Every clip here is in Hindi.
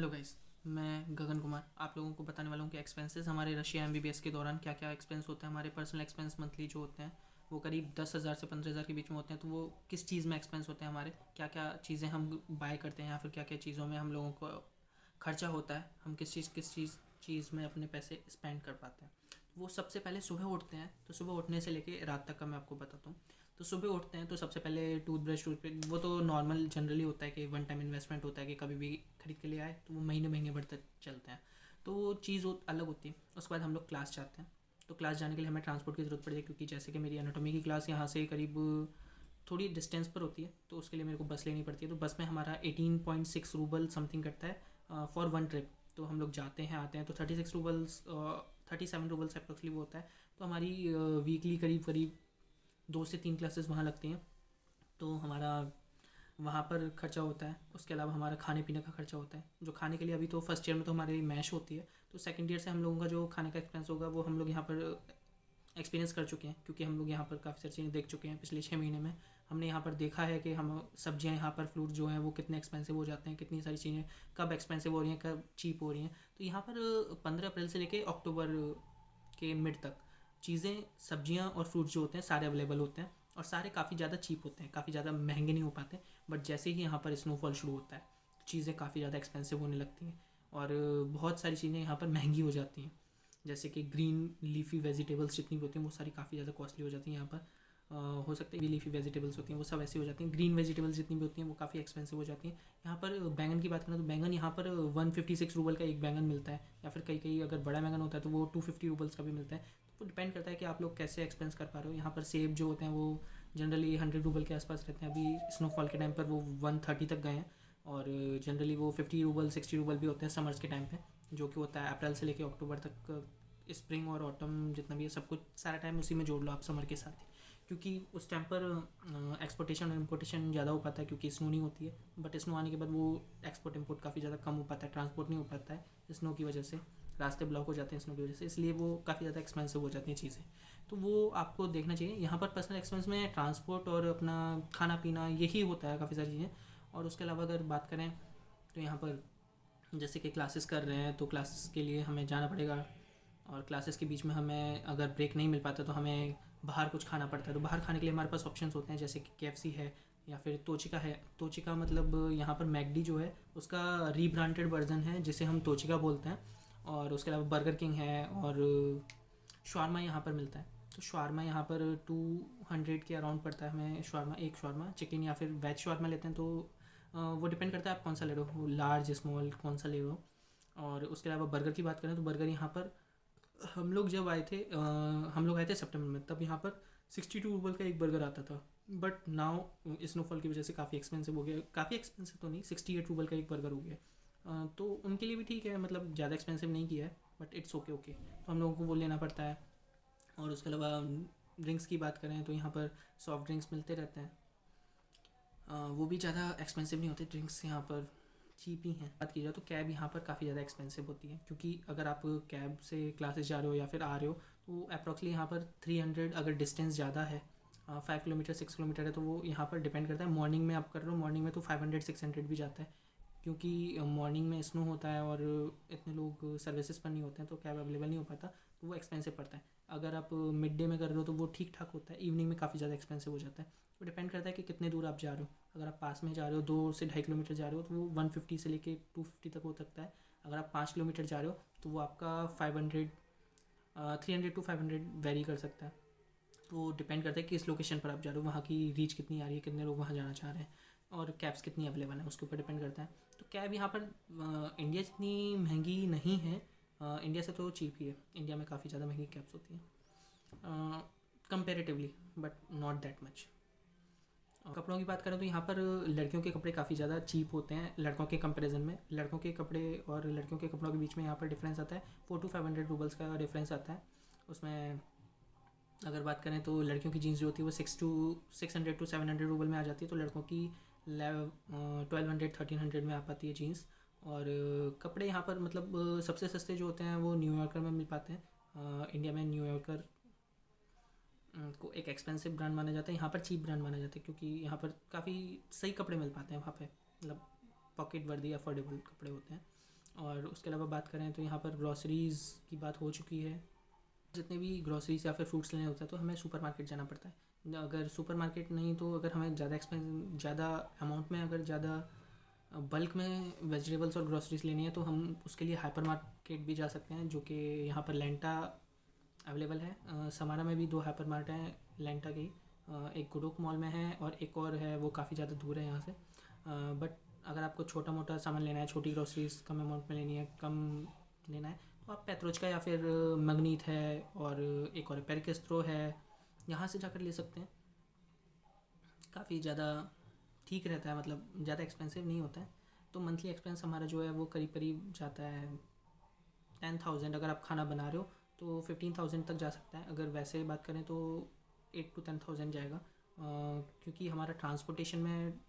हेलो गाइस, मैं गगन कुमार आप लोगों को बताने वाला हूँ कि एक्सपेंसेस हमारे रशिया एमबीबीएस के दौरान क्या क्या एक्सपेंस होते हैं। हमारे पर्सनल एक्सपेंस मंथली जो होते हैं वो करीब 10,000 से 15,000 के बीच में होते हैं। तो वो किस चीज़ में एक्सपेंस होते हैं, हमारे क्या क्या चीज़ें हम बाय करते हैं या फिर क्या क्या चीज़ों में हम लोगों को खर्चा होता है, हम किस चीज़ में अपने पैसे स्पेंड कर पाते हैं। वो सबसे पहले सुबह उठते हैं, तो सुबह उठने से लेके रात तक का मैं आपको बताता हूँ। तो सुबह उठते हैं तो सबसे पहले टूथपेस्ट वो तो नॉर्मल जनरली होता है कि वन टाइम इन्वेस्टमेंट होता है कि कभी भी खरीद के ले आए तो वो महीने महीने भर तक चलते हैं। तो वो चीज़ अलग होती है। उसके बाद हम लोग क्लास जाते हैं। तो क्लास जाने के लिए हमें ट्रांसपोर्ट की ज़रूरत पड़ती है, क्योंकि जैसे कि मेरी एनाटॉमी की क्लास यहाँ से करीब थोड़ी डिस्टेंस पर होती है, तो उसके लिए मेरे को बस लेनी पड़ती है। तो बस में हमारा 18.6 रूबल समथिंग कटता है फॉर वन ट्रिप। तो हम लोग जाते हैं आते हैं तो 36 रूबल्स 37 रूबल्स अप्रोक्सली वो होता है। तो हमारी वीकली करीब करीब 2 से 3 क्लासेस वहाँ लगती हैं। तो हमारा वहाँ पर खर्चा होता है। उसके अलावा हमारा खाने पीने का खर्चा होता है, जो खाने के लिए अभी तो फर्स्ट ईयर में तो हमारी मैश होती है। तो सेकंड ईयर से हम लोगों का जो खाने का एक्सपेंस होगा वो हम लोग यहाँ पर एक्सपीरियंस कर चुके हैं, क्योंकि हम लोग यहाँ पर काफ़ी सारी चीज़ें देख चुके हैं। पिछले 6 महीने में हमने यहाँ पर देखा है कि हम सब्जियाँ यहाँ पर फ्रूट जो हैं वो कितने एक्सपेंसिव हो जाते हैं, कितनी सारी चीज़ें कब एक्सपेंसिव हो रही हैं, कब चीप हो रही हैं। तो यहाँ पर 15 अप्रैल से लेके अक्टूबर के मिड तक चीज़ें सब्जियाँ और फ्रूट जो होते हैं सारे अवेलेबल होते हैं, और सारे काफ़ी ज़्यादा चीप होते हैं, काफ़ी ज़्यादा महंगे नहीं हो पाते। बट जैसे ही यहाँ पर स्नोफॉल शुरू होता है तो चीज़ें काफ़ी ज़्यादा एक्सपेंसिव होने लगती हैं, और बहुत सारी चीज़ें यहाँ पर महंगी हो जाती हैं। जैसे कि ग्रीन लीफी वेजिटेबल्स जितनी भी होती हैं वो सारी काफ़ी ज़्यादा कॉस्टली हो जाती हैं यहाँ पर। हो सकता है भी लीफी वेजिटेबल्स होती हैं वो सब ऐसी हो जाती हैं। ग्रीन वेजिटेबल्स जितनी भी होती हैं वो काफ़ी एक्सपेंसिव हो जाती हैं। यहाँ पर बैंगन की बात करें तो बैंगन यहाँ पर 156 रूबल का एक बैंगन मिलता है, या फिर कई कई अगर बड़ा बैंगन होता है तो वो 250 रूबल्स का भी मिलता है। तो डिपेंड करता है कि आप लोग कैसे एक्सपेंस कर पा रहे हो। यहाँ पर सेब जो होते हैं वो जनरली 100 रूबल के आसपास रहते हैं। अभी स्नोफॉल के टाइम पर वो 130 तक गए हैं, और जनरली वो 50 रूबल 60 रूबल भी होते हैं समर्स के टाइम पे, जो कि होता है अप्रैल से लेकर अक्टूबर तक। स्प्रिंग और ऑटम जितना भी है सब कुछ सारा टाइम उसी में जोड़ लो आप समर के साथ ही, क्योंकि उस टाइम पर एक्सपोर्टेशन और इम्पोर्टेशन ज़्यादा हो पाता है, क्योंकि स्नो नहीं होती है। बट स्नो आने के बाद वो एक्सपोर्ट इम्पोर्ट काफ़ी ज़्यादा कम हो पाता है, ट्रांसपोर्ट नहीं हो पाता है स्नो की वजह से। रास्ते ब्लॉक हो जाते हैं स्नो की वजह से, इसलिए वो काफ़ी ज़्यादा एक्सपेंसिव हो जाती हैं चीज़ें। तो वो आपको देखना चाहिए। यहाँ पर पर्सनल एक्सपेंस में ट्रांसपोर्ट और अपना खाना पीना यही होता है, काफ़ी सारी चीज़ें। और उसके अलावा अगर बात करें तो यहाँ पर जैसे कि क्लासेस कर रहे हैं तो क्लासेस के लिए हमें जाना पड़ेगा, और क्लासेस के बीच में हमें अगर ब्रेक नहीं मिल पाता तो हमें बाहर कुछ खाना पड़ता है। तो बाहर खाने के लिए हमारे पास ऑप्शंस होते हैं, जैसे कि केएफसी है या फिर तोचिका है। तोचिका मतलब यहाँ पर मैकडी जो है उसका रीब्रांडेड वर्जन है जिसे हम तोचिका बोलते हैं। और उसके अलावा बर्गर किंग है, और शवारमा यहाँ पर मिलता है। तो शवारमा यहाँ पर 200 के अराउंड पड़ता है हमें शवारमा, एक शवारमा चिकन या फिर वेज शवारमा लेते हैं। तो वो डिपेंड करता है आप कौन सा ले रहे हो, लार्ज स्मॉल कौन सा ले रहे हो। और उसके अलावा बर्गर की बात करें तो बर्गर यहाँ पर हम लोग जब आए थे हम लोग आए थे सितंबर में, तब यहाँ पर 62 रूबल का एक बर्गर आता था। बट नाउ स्नोफॉल की वजह से काफ़ी एक्सपेंसिव हो गया। काफ़ी एक्सपेंसिव तो नहीं, 68 रूबल का एक बर्गर हो गया। तो उनके लिए भी ठीक है, मतलब ज़्यादा एक्सपेंसिव नहीं किया है, बट इट्स ओके ओके। तो हम लोगों को वो लेना पड़ता है। और उसके अलावा ड्रिंक्स की बात करें तो यहाँ पर सॉफ्ट ड्रिंक्स मिलते रहते हैं। वो भी ज़्यादा एक्सपेंसिव नहीं होते ड्रिंक्स, यहाँ पर चीप ही हैं। बात की जाए तो कैब यहाँ पर काफ़ी ज़्यादा एक्सपेंसिव होती है, क्योंकि अगर आप कैब से क्लासेस जा रहे हो या फिर आ रहे हो तो अप्रॉक्सली यहाँ पर 300, अगर डिस्टेंस ज़्यादा है 5 किलोमीटर 6 किलोमीटर है, तो वो यहाँ पर डिपेंड करता है। मॉर्निंग में आप कर रहे हो, मॉर्निंग में तो 500 600 भी जाता है, क्योंकि मॉर्निंग में स्नो होता है और इतने लोग सर्विसेज पर नहीं होते हैं तो कैब अवेलेबल नहीं हो पाता, तो वो एक्सपेंसिव पड़ता है। अगर आप मिड डे में कर रहे हो तो वो ठीक ठाक होता है, इवनिंग में काफ़ी ज़्यादा एक्सपेंसिव हो जाता है। तो डिपेंड करता है कि कितने दूर आप जा रहे हो। अगर आप पास में जा रहे हो 2 से 2.5 किलोमीटर जा रहे हो तो वो 150 से लेके 250 तक हो सकता है। अगर आप 5 किलोमीटर जा रहे हो तो वो आपका 500 300 to 500 वेरी कर सकता है। तो डिपेंड करता है कि किस लोकेशन पर आप जा रहे हो, वहाँ की रीच कितनी आ रही है, कितने लोग वहाँ जाना चाह रहे हैं, और कैब्स कितनी अवेलेबल है उसके ऊपर डिपेंड करता है। तो कैब यहाँ पर इंडिया जितनी महंगी नहीं है, इंडिया से तो चीप ही है। इंडिया में काफ़ी ज़्यादा महंगी कैब्स होती हैं comparatively, but not that much. कपड़ों की बात करें तो यहाँ पर लड़कियों के कपड़े काफ़ी ज़्यादा चीप होते हैं लड़कों के कंपैरिजन में। लड़कों के कपड़े और लड़कियों के कपड़ों के बीच में यहाँ पर डिफरेंस आता है, 400 to 500 रूबल्स का डिफरेंस आता है। उसमें अगर बात करें तो लड़कियों की जीन्स जो होती है वो 600 to 700 रूबल में आ जाती है, तो लड़कों की 1200 1300 में आ पाती है जीन्स। और कपड़े यहाँ पर मतलब सबसे सस्ते जो होते हैं वो न्यूयॉर्कर में मिल पाते हैं। इंडिया में न्यूयॉर्कर को एक एक्सपेंसिव ब्रांड माना जाता है, यहाँ पर चीप ब्रांड माना जाता है, क्योंकि यहाँ पर काफ़ी सही कपड़े मिल पाते हैं वहाँ पे, मतलब पॉकेट वर्दी अफोर्डेबल कपड़े होते हैं। और उसके अलावा बात करें तो यहाँ पर ग्रॉसरीज़ की बात हो चुकी है। जितने भी ग्रॉसरीज या फिर फ्रूट्स लेने होता है तो हमें सुपरमार्केट जाना पड़ता है। अगर सुपरमार्केट नहीं तो अगर हमें ज़्यादा अमाउंट में, अगर ज़्यादा बल्क में वेजिटेबल्स और ग्रॉसरीज लेनी है तो हम उसके लिए हाइपर मार्केट भी जा सकते हैं, जो कि यहाँ पर लेंटा अवेलेबल है। समारा में भी 2 हाइपर मार्ट हैं लेंटा की। एक गुडोक मॉल में है और एक और है, वो काफ़ी ज़्यादा दूर है यहाँ से। बट अगर आपको छोटा मोटा सामान लेना है, छोटी ग्रॉसरीज कम अमाउंट में लेनी है, कम लेना है, तो आप पेत्रोचका या फिर मगनीत है और एक और पेरिकेस्त्रो है, यहाँ से जाकर ले सकते हैं। काफ़ी ज़्यादा ठीक रहता है, मतलब ज़्यादा एक्सपेंसिव नहीं होता है। तो मंथली एक्सपेंस हमारा जो है वो करीब करीब जाता है 10,000। अगर आप खाना बना रहे हो तो 15,000 तक जा सकता है। अगर वैसे बात करें तो 8 to 10,000 जाएगा, क्योंकि हमारा ट्रांसपोर्टेशन में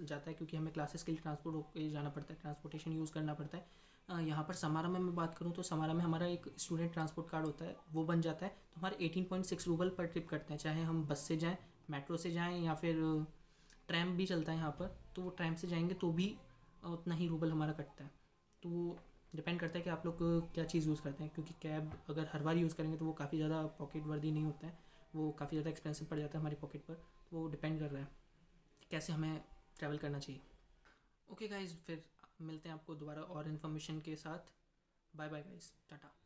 जाता है, क्योंकि हमें क्लासेस के लिए ट्रांसपोर्ट होकर जाना पड़ता है, ट्रांसपोर्टेशन यूज़ करना पड़ता है। यहाँ पर समारा में मैं बात करूँ तो समारा में हमारा एक स्टूडेंट ट्रांसपोर्ट कार्ड होता है, वो बन जाता है तो हमारे 18.6 रूबल पर ट्रिप करते हैं। चाहे हम बस से जाएँ, मेट्रो से जाएँ या फिर ट्रैम भी चलता है यहाँ पर, तो वो ट्रैम से जाएंगे तो भी उतना ही रूबल हमारा कटता है। तो वो डिपेंड करता है कि आप लोग क्या चीज़ यूज़ करते हैं, क्योंकि कैब अगर हर बार यूज़ करेंगे तो वो काफ़ी ज़्यादा पॉकेट वर्दी नहीं होता है, वो काफ़ी ज़्यादा एक्सपेंसिव पड़ जाता है हमारी पॉकेट पर। तो वो डिपेंड कर रहा है कैसे हमें ट्रैवल करना चाहिए। ओके गाइज, फिर मिलते हैं आपको दोबारा और इन्फॉर्मेशन के साथ। Bye bye guys, Tata.